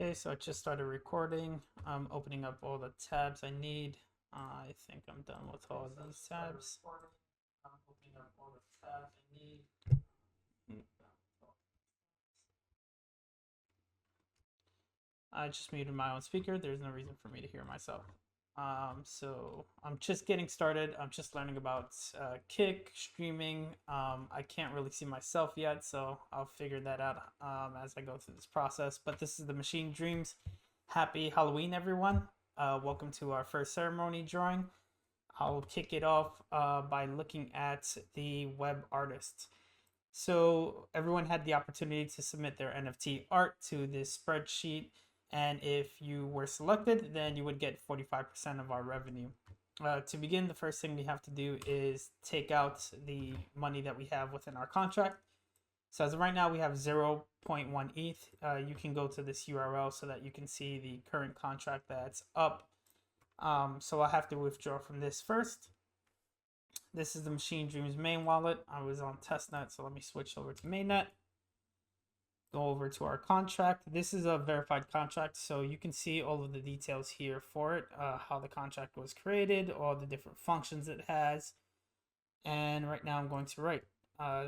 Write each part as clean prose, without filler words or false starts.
Okay, so I just started recording. I'm opening up all the tabs I need. I think I'm done with all these tabs. I'm opening up all the tabs I need. I just muted my own speaker. There's no reason for me to hear myself. So I'm just getting started. I'm just learning about Kick, streaming. I can't really see myself yet, so I'll figure that out as I go through this process. But this is the Machine Dreams. Happy Halloween, everyone. Welcome to our first ceremony drawing. I'll kick it off by looking at the web artist. So everyone had the opportunity to submit their NFT art to this spreadsheet, and if you were selected, then you would get 45% of our revenue. To begin, the first thing we have to do is take out the money that we have within our contract. So as of right now, we have 0.1 ETH. You can go to this URL so that you can see the current contract that's up. So I'll have to withdraw from this first. This is the Machine Dreams main wallet. I was on testnet, so let me switch over to mainnet. Go over to our contract. This is a verified contract, so you can see all of the details here for it, how the contract was created, all the different functions it has. And right now I'm going to write,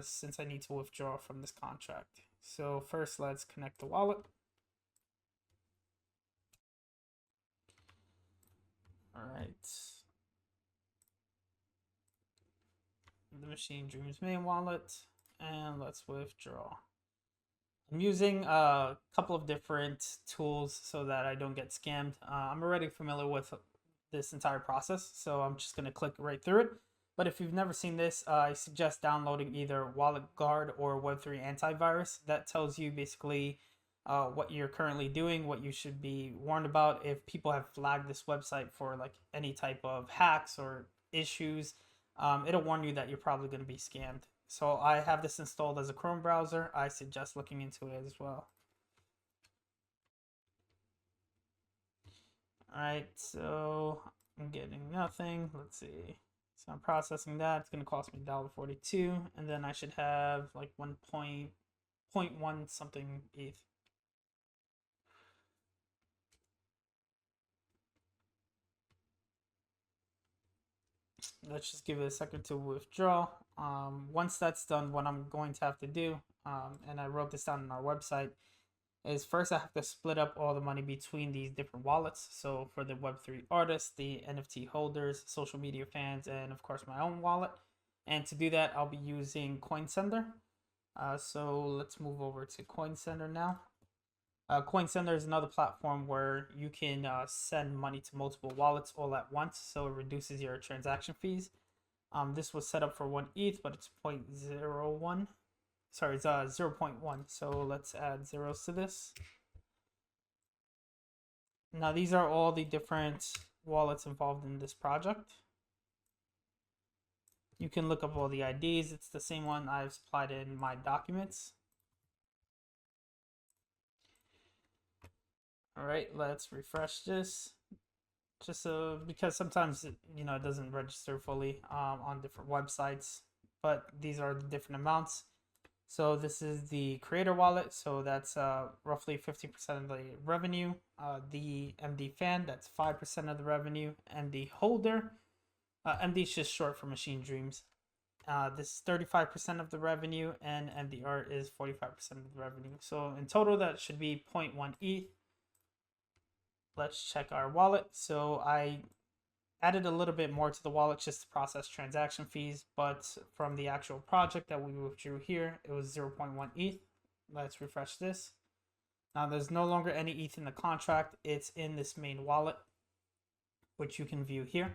since I need to withdraw from this contract. So first, let's connect the wallet. All right. The Machine Dreams main wallet, and let's withdraw. I'm using a couple of different tools so that I don't get scammed. I'm already familiar with this entire process, so I'm just going to click right through it. But if you've never seen this, I suggest downloading either Wallet Guard or Web3 Antivirus. That tells you basically what you're currently doing, what you should be warned about if people have flagged this website for like any type of hacks or issues. It'll warn you that you're probably going to be scammed. So I have this installed as a Chrome browser. I suggest looking into it as well. All right, so I'm getting nothing. Let's see. So I'm processing that. It's going to cost me $1.42, and then I should have like 1.1 something ETH. Let's just give it a second to withdraw. Once that's done, what I'm going to have to do, and I wrote this down on our website, is first I have to split up all the money between these different wallets. So for the Web3 artists, the NFT holders, social media fans, and of course my own wallet. And to do that, I'll be using CoinSender. So let's move over to CoinSender now. CoinSender is another platform where you can send money to multiple wallets all at once, so it reduces your transaction fees. This was set up for 1 ETH, but it's 0.01. Sorry, it's 0.1. So let's add zeros to this. Now these are all the different wallets involved in this project. You can look up all the IDs. It's the same one I've supplied in my documents. All right, let's refresh this. Just because sometimes it doesn't register fully on different websites, but these are the different amounts. So this is the creator wallet, so that's roughly 50% of the revenue. The MD fan, that's 5% of the revenue. MD holder, MD is just short for Machine Dreams. This is 35% of the revenue, and MD art is 45% of the revenue. So in total, that should be 0.1 ETH. Let's check our wallet. So I added a little bit more to the wallet just to process transaction fees, but from the actual project that we withdrew here, it was 0.1 ETH. Let's refresh this. Now there's no longer any ETH in the contract. It's in this main wallet, which you can view here.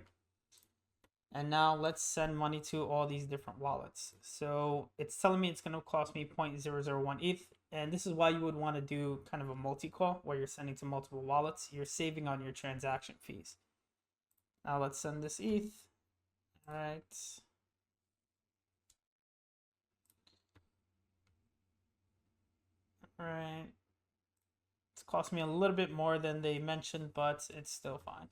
And now let's send money to all these different wallets. So it's telling me it's going to cost me 0.001 ETH. And this is why you would want to do kind of a multi-call where you're sending to multiple wallets. You're saving on your transaction fees. Now let's send this ETH. All right. All right. It's cost me a little bit more than they mentioned, but it's still fine.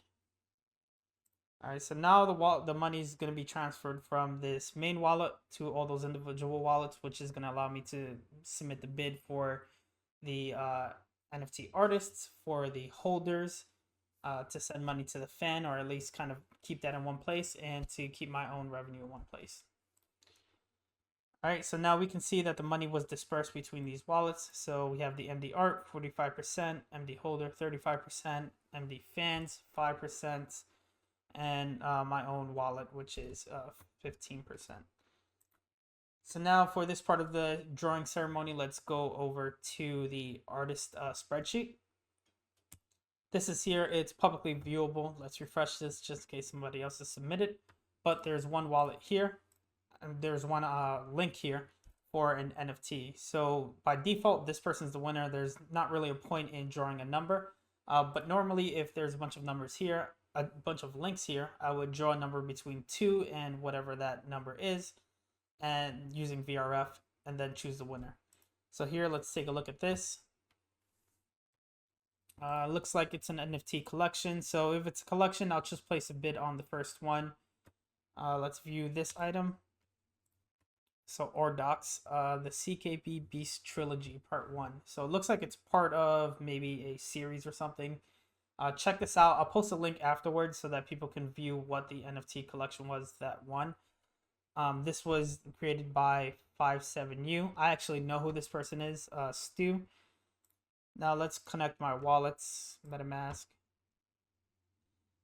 All right, so now the money is going to be transferred from this main wallet to all those individual wallets, which is going to allow me to submit the bid for the NFT artists, for the holders to send money to the fan, or at least kind of keep that in one place, and to keep my own revenue in one place. All right, so now we can see that the money was dispersed between these wallets. So we have the MD art 45%, MD holder 35%, MD fans 5%, and my own wallet, which is 15%. So now for this part of the drawing ceremony, let's go over to the artist spreadsheet. This is here, it's publicly viewable. Let's refresh this just in case somebody else has submitted. But there's one wallet here, and there's one link here for an NFT. So by default, this person's the winner. There's not really a point in drawing a number. But normally, if there's a bunch of numbers here, a bunch of links here, I would draw a number between 2 and whatever that number is, and using VRF, and then choose the winner. So here, let's take a look at this. Looks like it's an NFT collection. So if it's a collection, I'll just place a bid on the first one. Let's view this item. So Ordox, the CKB Beast Trilogy Part 1. So it looks like it's part of maybe a series or something. Check this out. I'll post a link afterwards so that people can view what the NFT collection was that won. This was created by 57U. I actually know who this person is, Stu. Now let's connect my wallets, MetaMask.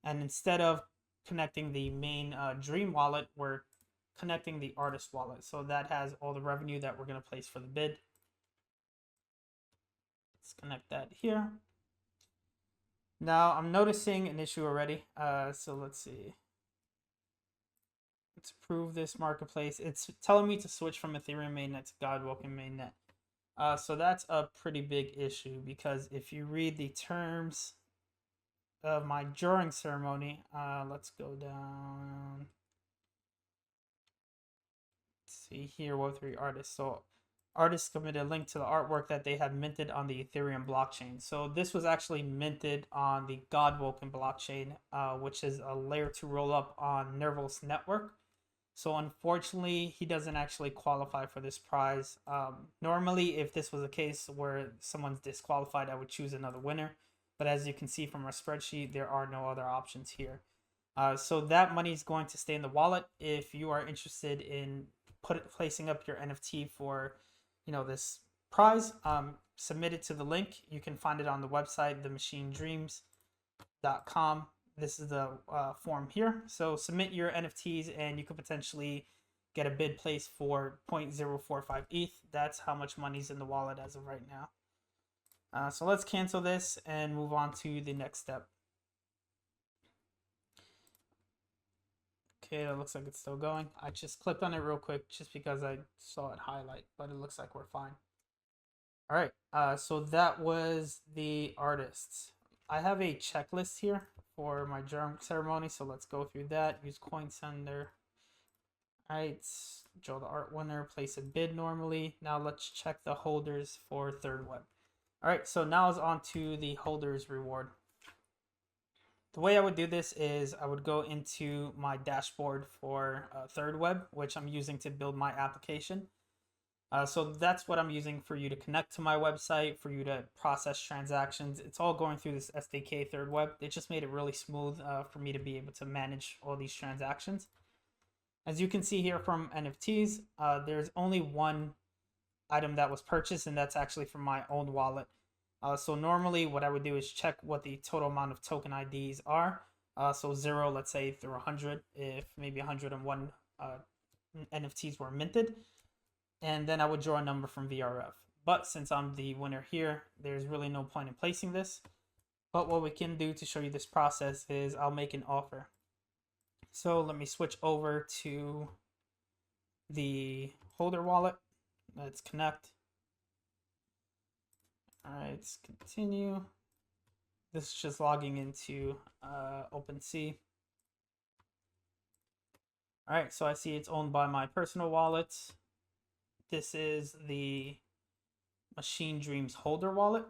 And instead of connecting the main Dream wallet, we're connecting the artist wallet. So that has all the revenue that we're going to place for the bid. Let's connect that here. Now I'm noticing an issue already. So let's see. Let's approve this marketplace. It's telling me to switch from Ethereum mainnet to Godwalking mainnet. So that's a pretty big issue, because if you read the terms of my drawing ceremony, let's go down. Let's see here, Web3 artists. So artists submitted a link to the artwork that they have minted on the Ethereum blockchain. So this was actually minted on the Godwalking blockchain, which is a layer 2 rollup on Nervos network. So unfortunately, he doesn't actually qualify for this prize. Normally, if this was a case where someone's disqualified, I would choose another winner. But as you can see from our spreadsheet, there are no other options here. So that money is going to stay in the wallet. If you are interested in placing up your NFT for, this prize, submit it to the link. You can find it on the website, themachinedreams.com. This is the form here. So submit your NFTs and you could potentially get a bid placed for 0.045 ETH. That's how much money's in the wallet as of right now. So let's cancel this and move on to the next step. Okay, it looks like it's still going. I just clicked on it real quick just because I saw it highlight, but it looks like we're fine. All right, so that was the artists. I have a checklist here for my drawing ceremony, so let's go through that. Use coin sender. All right, draw the art winner, place a bid normally. Now let's check the holders for Third Web. All right, so now it's on to the holders reward. The way I would do this is I would go into my dashboard for Third Web, which I'm using to build my application. So that's what I'm using for you to connect to my website, for you to process transactions. It's all going through this SDK Third Web. It just made it really smooth for me to be able to manage all these transactions. As you can see here from NFTs, there's only one item that was purchased, and that's actually from my own wallet. So normally what I would do is check what the total amount of token IDs are. So 0, let's say, through 100, if maybe 101 NFTs were minted. And then I would draw a number from VRF. But since I'm the winner here, there's really no point in placing this. But what we can do to show you this process is I'll make an offer. So let me switch over to the holder wallet. Let's connect. All right, let's continue. This is just logging into OpenSea. All right, so I see it's owned by my personal wallet. This is the Machine Dreams holder wallet.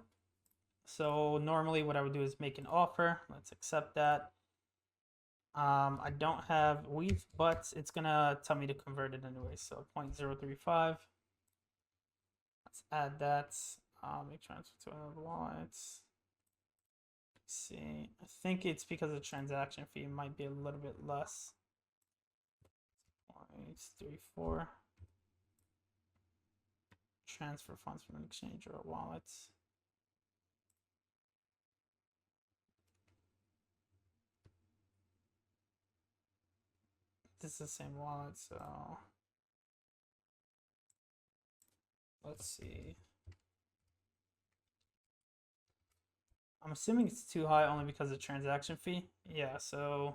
So normally what I would do is make an offer. Let's accept that. I don't have WEEF, but it's gonna tell me to convert it anyway. So 0.035. Let's add that. Make transfer to another wallet. Let's see, I think it's because the transaction fee might be a little bit less. 0.34. Transfer funds from an exchange or a wallet. This is the same wallet, so let's see. I'm assuming it's too high only because of the transaction fee. Yeah, so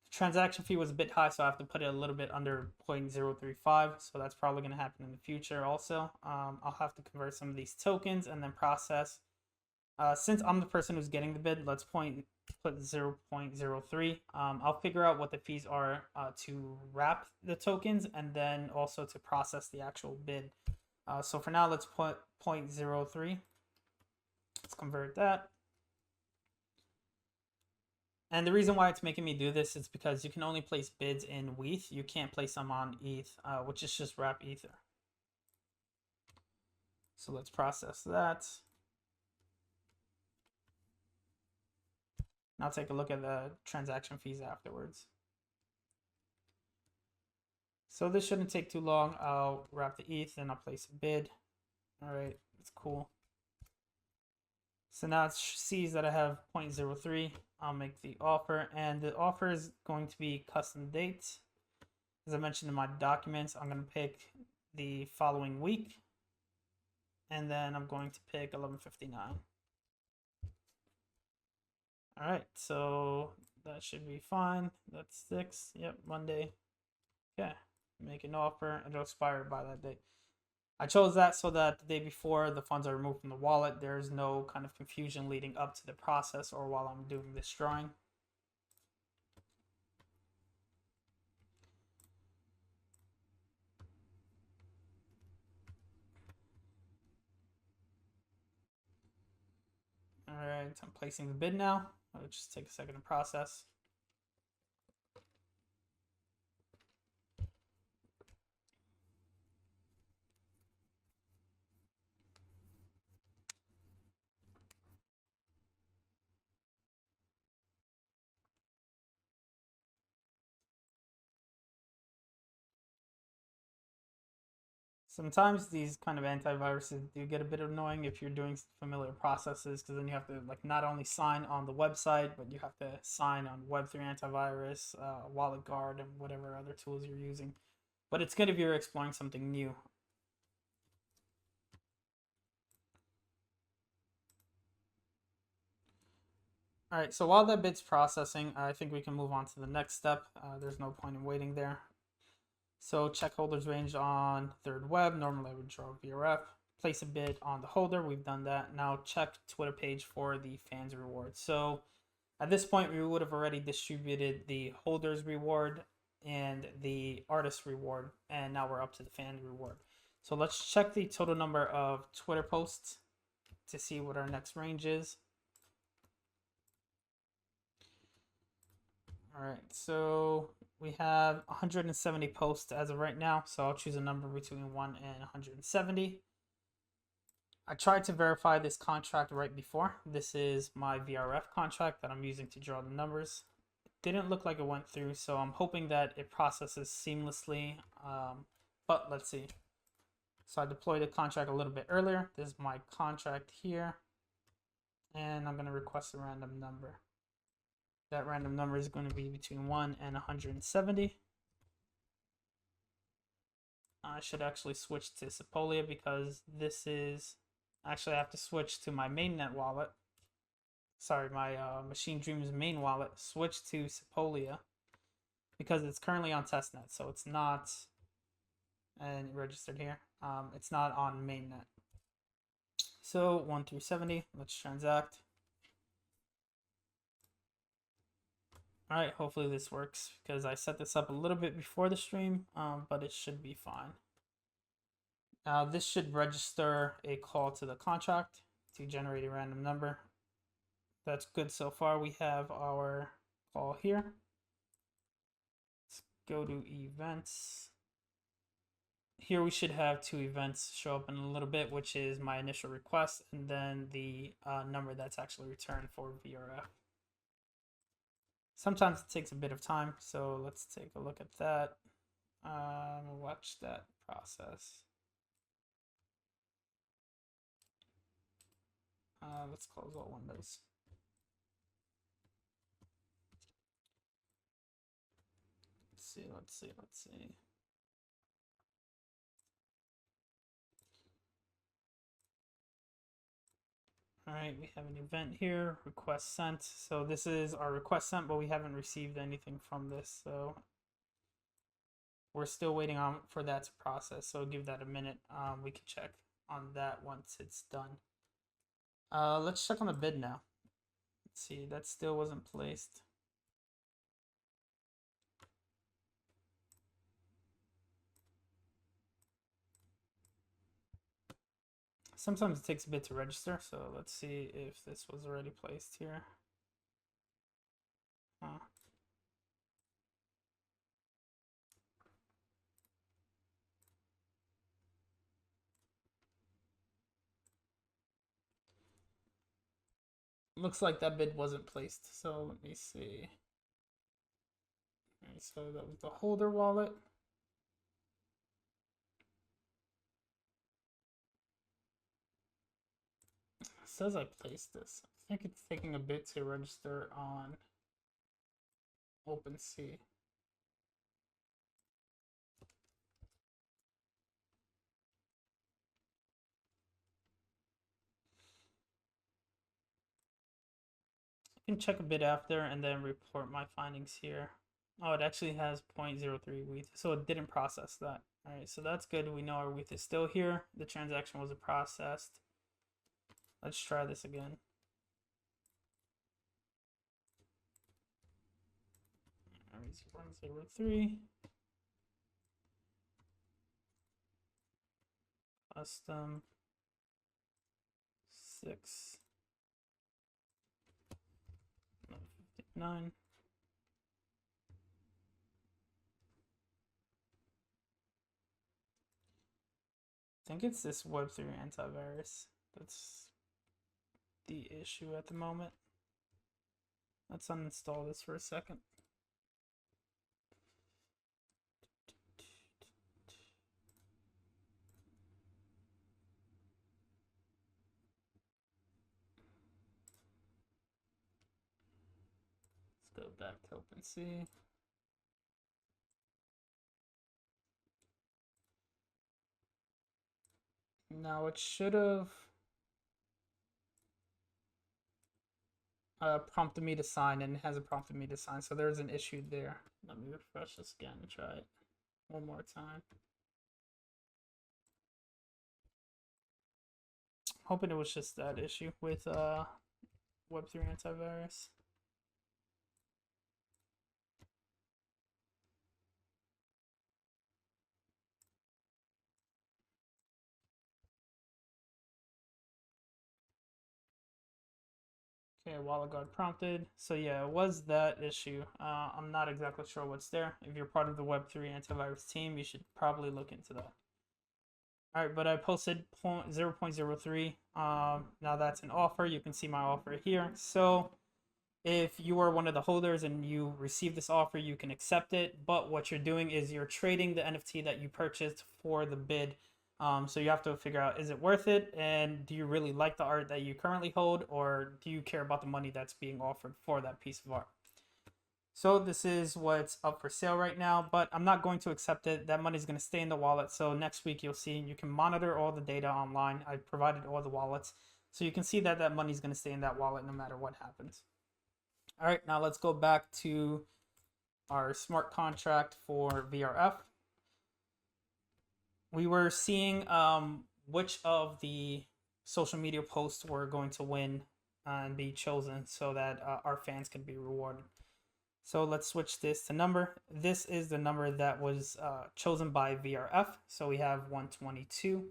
the transaction fee was a bit high, so I have to put it a little bit under 0.035. So that's probably going to happen in the future also. I'll have to convert some of these tokens and then process. Since I'm the person who's getting the bid, let's put 0.03. I'll figure out what the fees are to wrap the tokens and then also to process the actual bid. So for now, let's put 0.03. Let's convert that. And the reason why it's making me do this is because you can only place bids in WETH. You can't place them on ETH, which is just wrap Ether. So let's process that. And I'll take a look at the transaction fees afterwards. So this shouldn't take too long. I'll wrap the ETH and I'll place a bid. All right, that's cool. So now it sees that I have 0.03. I'll make the offer, and the offer is going to be custom dates. As I mentioned in my documents, I'm going to pick the following week, and then I'm going to pick 11:59. All right, so that should be fine. That's 6. Yep, Monday. Okay, make an offer, and it'll expire by that date. I chose that so that the day before the funds are removed from the wallet, there's no kind of confusion leading up to the process or while I'm doing this drawing. All right, I'm placing the bid now. It'll just take a second to process. Sometimes these kind of antiviruses do get a bit annoying if you're doing familiar processes, because then you have to like not only sign on the website, but you have to sign on Web3 antivirus, Wallet Guard, and whatever other tools you're using. But it's good if you're exploring something new. All right, so while that bit's processing, I think we can move on to the next step. There's no point in waiting there. So check holders range on third web. Normally I would draw VRF. Place a bid on the holder. We've done that. Now check Twitter page for the fans reward. So at this point, we would have already distributed the holders reward and the artist reward. And now we're up to the fan reward. So let's check the total number of Twitter posts to see what our next range is. All right, so we have 170 posts as of right now, so I'll choose a number between 1 and 170. I tried to verify this contract right before. This is my VRF contract that I'm using to draw the numbers. It didn't look like it went through, so I'm hoping that it processes seamlessly, but let's see. So I deployed the contract a little bit earlier. This is my contract here, and I'm going to request a random number. That random number is going to be between 1 and 170. I should actually switch to Sepolia because this is... Actually, I have to switch to my mainnet wallet. Sorry, my Machine Dreams main wallet. Switch to Sepolia because it's currently on testnet, so it's not... And registered here. It's not on mainnet. So 1 through 70. Let's transact. All right, hopefully this works because I set this up a little bit before the stream, but it should be fine. This should register a call to the contract to generate a random number. That's good so far. We have our call here. Let's go to events. here we should have two events show up in a little bit, which is my initial request and then the number that's actually returned for VRF. Sometimes it takes a bit of time, so let's take a look at that. Watch that process. Let's close all windows. Let's see. All right, we have an event here, request sent. So this is our request sent, but we haven't received anything from this. So we're still waiting on for that to process. So give that a minute. We can check on that once it's done. Let's check on the bid now. Let's see, that still wasn't placed. Sometimes it takes a bit to register, so let's see if this was already placed here. Looks like that bid wasn't placed, so let me see. All right, so that was the holder wallet. It says I placed this. I think it's taking a bit to register on OpenSea. I can check a bit after and then report my findings here. Oh, it actually has 0.03 WETH, so it didn't process that. All right, so that's good. We know our WETH is still here. The transaction wasn't processed. Let's try this again. All right, 0.03. Custom 6 59. I think it's this Web3 antivirus that's the issue at the moment. Let's uninstall this for a second. Let's go back to OpenSea. Now it should have prompted me to sign, and it hasn't prompted me to sign, so there's an issue there. Let me refresh this again and try it one more time. Hoping it was just that issue with Web3 antivirus. Okay, wallet got prompted. So yeah, it was that issue. I'm not exactly sure what's there. If you're part of the Web3 antivirus team, you should probably look into that. All right, but I posted 0.03. Now that's an offer. You can see my offer here. So if you are one of the holders and you receive this offer, you can accept it. But what you're doing is you're trading the NFT that you purchased for the bid. So you have to figure out, is it worth it? And do you really like the art that you currently hold? Or do you care about the money that's being offered for that piece of art? So this is what's up for sale right now, but I'm not going to accept it. That money is going to stay in the wallet. So next week you'll see you can monitor all the data online. I've provided all the wallets. So you can see that that money is going to stay in that wallet no matter what happens. All right, now let's go back to our smart contract for VRF. We were seeing which of the social media posts were going to win and be chosen so that our fans could be rewarded. So let's switch this to number. This is the number that was chosen by VRF. So we have 122.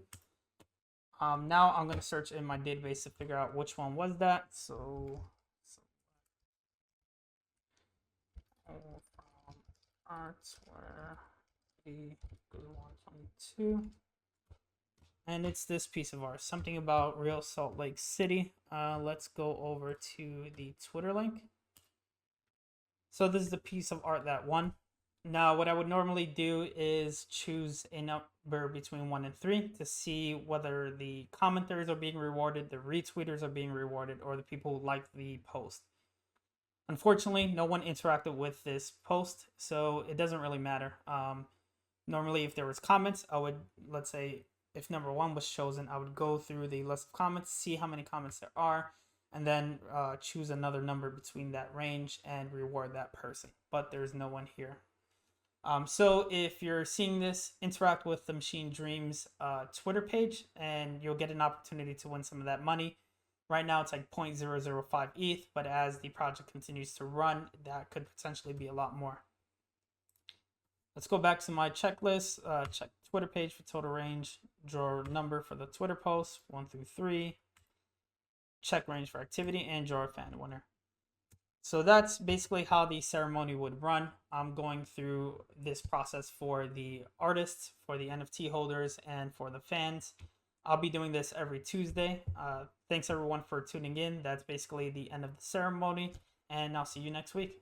Now I'm going to search in my database to figure out which one was that. So arts where we 122. And it's this piece of art, something about real Salt Lake City. Let's go over to the Twitter link. So this is the piece of art that won. Now, what I would normally do is choose a number between 1 and 3 to see whether the commenters are being rewarded, the retweeters are being rewarded, or the people who like the post. Unfortunately, no one interacted with this post, so it doesn't really matter. Normally, if there was comments, I would, let's say, if number 1 was chosen, I would go through the list of comments, see how many comments there are, and then choose another number between that range and reward that person. But there's no one here. So if you're seeing this, interact with the Machine Dreams Twitter page, and you'll get an opportunity to win some of that money. Right now, it's like 0.005 ETH, but as the project continues to run, that could potentially be a lot more. Let's go back to my checklist. Check Twitter page for total range. Draw a number for the Twitter post, 1 through 3. Check range for activity, and draw a fan winner. So that's basically how the ceremony would run. I'm going through this process for the artists, for the NFT holders, and for the fans. I'll be doing this every Tuesday. Thanks everyone for tuning in. That's basically the end of the ceremony, and I'll see you next week.